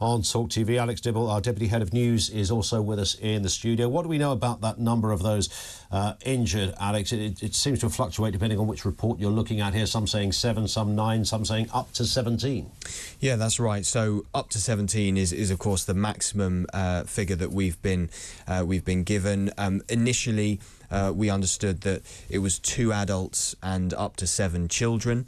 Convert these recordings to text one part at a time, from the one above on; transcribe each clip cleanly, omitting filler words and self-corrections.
On TalkTV, Alex Dibble, our Deputy Head of News, is also with us in the studio. What do we know about that number of those injured, Alex? It seems to fluctuate depending on which report you're looking at here. Some saying 7, some 9, some saying up to 17. Yeah, that's right. So up to 17 is of course the maximum figure that we've been given. Initially, we understood that it was 2 adults and up to 7 children.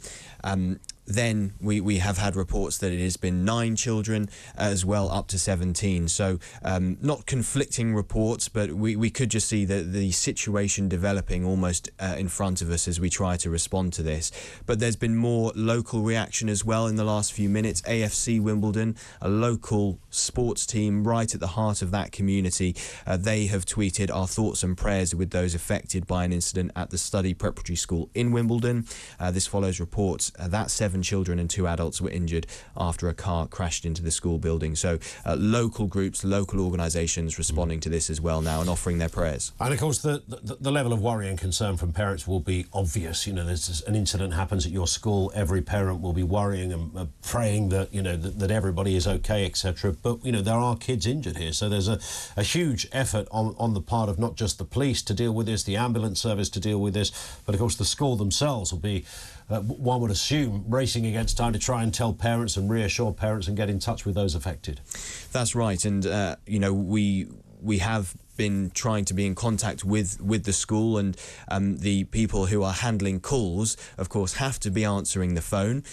Then we have had reports that it has been 9 children as well, up to 17. So not conflicting reports, but we could just see the situation developing almost in front of us as we try to respond to this. But there's been more local reaction as well in the last few minutes. AFC Wimbledon, a local sports team right at the heart of that community, they have tweeted our thoughts and prayers with those affected by an incident at the Study Preparatory School in Wimbledon. This follows reports that 7 children and 2 adults were injured after a car crashed into the school building. So local groups, local organisations responding to this as well now and offering their prayers. And of course the level of worry and concern from parents will be obvious. You know, there's an incident happens at your school, every parent will be worrying and praying that, you know, that everybody is okay, etc. But, you know, there are kids injured here, so there's a huge effort on the part of not just the police to deal with this, the ambulance service to deal with this, but of course the school themselves will be, one would assume, racing against time to try and tell parents and reassure parents and get in touch with those affected. That's right, and you know, we have been trying to be in contact with the school, and the people who are handling calls, of course, have to be answering the phone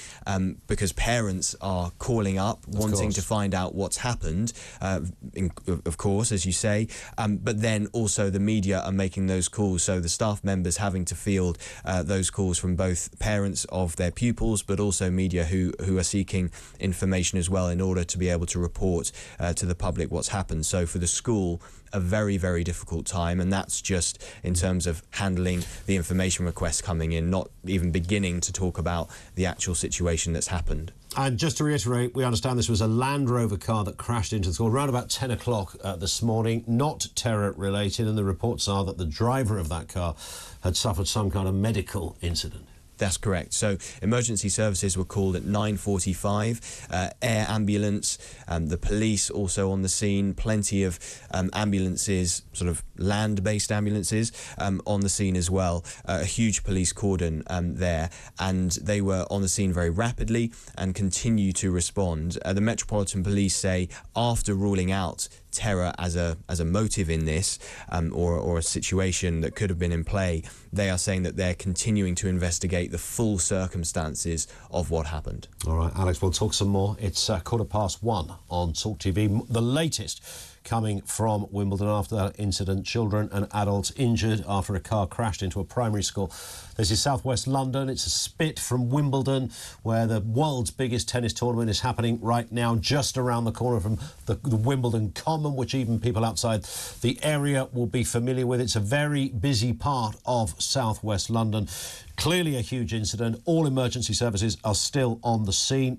because parents are calling up wanting to find out what's happened, of course, as you say, but then also the media are making those calls, so the staff members having to field those calls from both parents of their pupils but also media who are seeking information as well in order to be able to report to the public what's happened. So for the school, a very, very difficult time, and that's just in terms of handling the information requests coming in, not even beginning to talk about the actual situation that's happened. And just to reiterate, we understand this was a Land Rover car that crashed into the school around about 10 o'clock this morning, not terror related, and the reports are that the driver of that car had suffered some kind of medical incident. That's correct. So emergency services were called at 9:45, air ambulance, the police also on the scene, plenty of ambulances, sort of land-based ambulances on the scene as well, a huge police cordon there, and they were on the scene very rapidly and continue to respond. The Metropolitan Police say, after ruling out terror as a motive in this or a situation that could have been in play, they are saying that they're continuing to investigate the full circumstances of what happened. All right, Alex, we'll talk some more. It's 1:15 on TalkTV. The latest coming from Wimbledon after that incident, children and adults injured after a car crashed into a primary school. This is southwest London. It's a spit from Wimbledon, where the world's biggest tennis tournament is happening right now, just around the corner from the Wimbledon Common, which even people outside the area will be familiar with. It's a very busy part of southwest London. Clearly a huge incident. All emergency services are still on the scene.